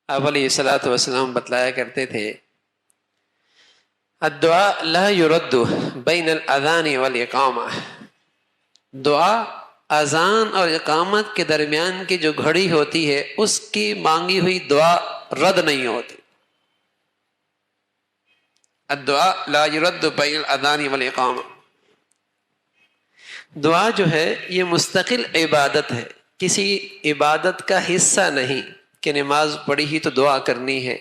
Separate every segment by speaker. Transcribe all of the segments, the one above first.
Speaker 1: آپ علیہ الصلوۃ والسلام بتلایا کرتے تھے الدعاء لا يرد بین الاذان والاقامہ، دعا اذان اور اقامت کے درمیان کی جو گھڑی ہوتی ہے اس کی مانگی ہوئی دعا رد نہیں ہوتی۔ الدعاء لا يرد بین الاذان والاقامہ، دعا جو ہے یہ مستقل عبادت ہے، کسی عبادت کا حصہ نہیں کہ نماز پڑھی ہی تو دعا کرنی ہے،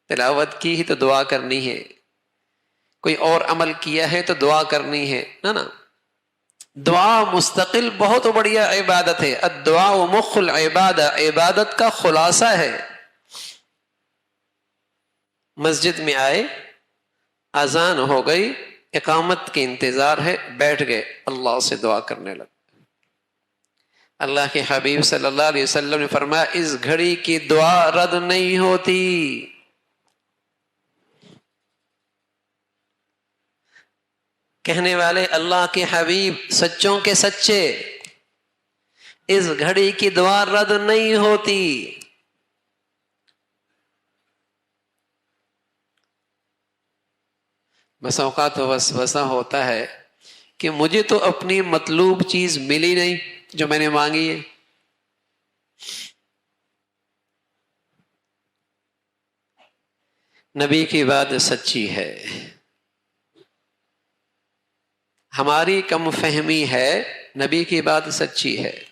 Speaker 1: تلاوت کی ہی تو دعا کرنی ہے، کوئی اور عمل کیا ہے تو دعا کرنی ہے، نا۔ دعا مستقل بہت بڑھیا عبادت ہے۔ الدعاء مخ العبادہ، عبادت کا خلاصہ ہے۔ مسجد میں آئے، اذان ہو گئی، اقامت کے انتظار ہے، بیٹھ گئے، اللہ سے دعا کرنے لگے۔ اللہ کے حبیب صلی اللہ علیہ وسلم نے فرمایا اس گھڑی کی دعا رد نہیں ہوتی۔ کہنے والے اللہ کے حبیب سچوں کے سچے، اس گھڑی کی دعا رد نہیں ہوتی۔ بس اوقات وسوسہ ہوتا ہے کہ مجھے تو اپنی مطلوب چیز ملی نہیں جو میں نے مانگی ہے۔ نبی کی بات سچی ہے، ہماری کم فہمی ہے، نبی کی بات سچی ہے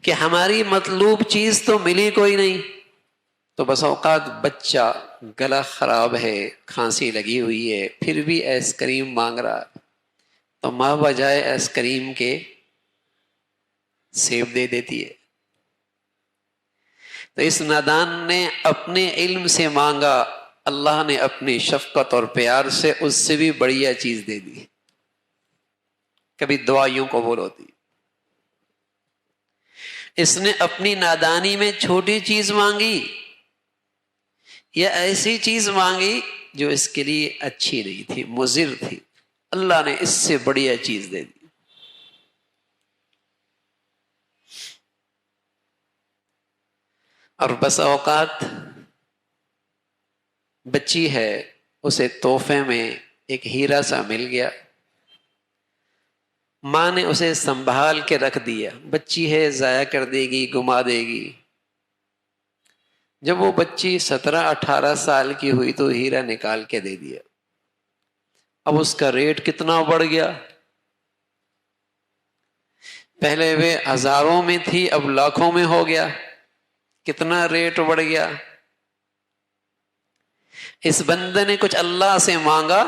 Speaker 1: کہ ہماری مطلوب چیز تو ملی کوئی نہیں، تو بس اوقات بچہ گلا خراب ہے، کھانسی لگی ہوئی ہے، پھر بھی آئس کریم مانگ رہا ہے، تو ماں بجائے آئس کریم کے سیب دے دیتی ہے۔ تو اس نادان نے اپنے علم سے مانگا، اللہ نے اپنی شفقت اور پیار سے اس سے بھی بڑھیا چیز دے دی۔ کبھی دعا یوں قبول ہوتی، اس نے اپنی نادانی میں چھوٹی چیز مانگی یا ایسی چیز مانگی جو اس کے لیے اچھی نہیں تھی، مضر تھی، اللہ نے اس سے بڑھیا چیز دے دی۔ اور بس اوقات بچی ہے، اسے تحفے میں ایک ہیرا سا مل گیا، ماں نے اسے سنبھال کے رکھ دیا، بچی ہے ضائع کر دے گی، گما دے گی۔ جب وہ بچی 17-18 سال کی ہوئی تو ہیرا نکال کے دے دیا۔ اب اس کا ریٹ کتنا بڑھ گیا، پہلے وہ ہزاروں میں تھی اب لاکھوں میں ہو گیا، کتنا ریٹ بڑھ گیا۔ اس بندے نے کچھ اللہ سے مانگا،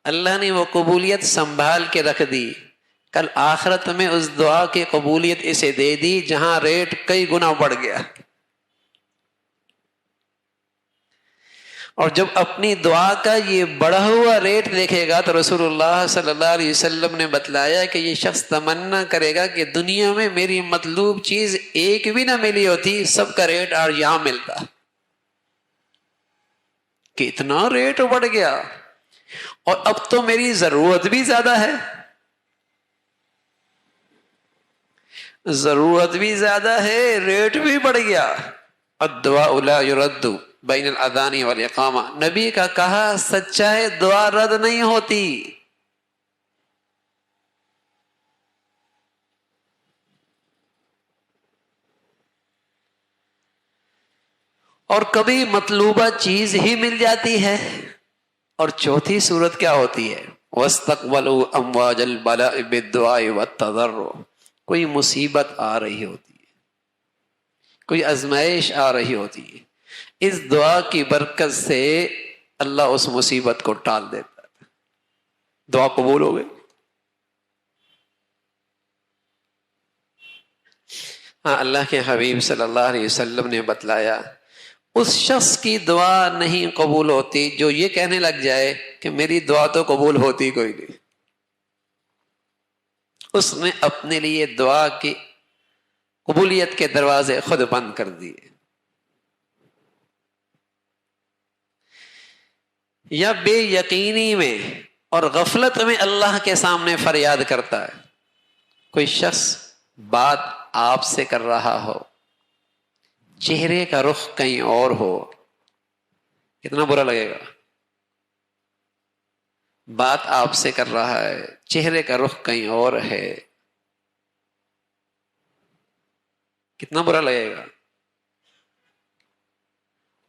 Speaker 1: اللہ نے وہ قبولیت سنبھال کے رکھ دی، کل آخرت میں اس دعا کی قبولیت اسے دے دی جہاں ریٹ کئی گنا بڑھ گیا۔ اور جب اپنی دعا کا یہ بڑھا ہوا ریٹ دیکھے گا تو رسول اللہ صلی اللہ علیہ وسلم نے بتلایا کہ یہ شخص تمنا کرے گا کہ دنیا میں میری مطلوب چیز ایک بھی نہ ملی ہوتی، سب کا ریٹ اور یہاں ملتا، کہ اتنا ریٹ بڑھ گیا اور اب تو میری ضرورت بھی زیادہ ہے، ضرورت بھی زیادہ ہے، ریٹ بھی بڑھ گیا۔ الدعاء لا يرد بین الاذان والاقامہ، نبی کا کہا سچا ہے، دعا رد نہیں ہوتی۔ اور کبھی مطلوبہ چیز ہی مل جاتی ہے۔ اور چوتھی صورت کیا ہوتی ہے؟ وَاسْتَقْبَلُوا أَمْوَاجَ الْبَلَاءِ بِالدُّعَاءِ وَالتَّضَرُّعِ، کوئی مصیبت آ رہی ہوتی ہے، کوئی آزمائش آ رہی ہوتی ہے، اس دعا کی برکت سے اللہ اس مصیبت کو ٹال دیتا ہے، دعا قبول ہو گئی۔ ہاں، اللہ کے حبیب صلی اللہ علیہ وسلم نے بتلایا اس شخص کی دعا نہیں قبول ہوتی جو یہ کہنے لگ جائے کہ میری دعا تو قبول ہوتی کوئی نہیں۔ اس نے اپنے لیے دعا کی قبولیت کے دروازے خود بند کر دیے۔ یا بے یقینی میں اور غفلت میں اللہ کے سامنے فریاد کرتا ہے۔ کوئی شخص بات آپ سے کر رہا ہو، چہرے کا رخ کہیں اور ہو، کتنا برا لگے گا؟ بات آپ سے کر رہا ہے، چہرے کا رخ کہیں اور ہے، کتنا برا لگے گا؟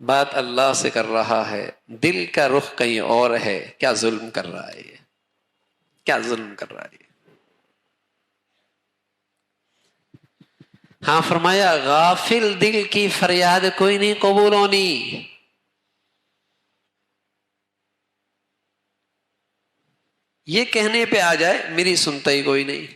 Speaker 1: بات اللہ سے کر رہا ہے، دل کا رخ کہیں اور ہے، کیا ظلم کر رہا ہے یہ، کیا ظلم کر رہا ہے یہ۔ ہاں فرمایا غافل دل کی فریاد کوئی نہیں قبول ہونی۔ یہ کہنے پہ آ جائے میری سنتا ہی کوئی نہیں،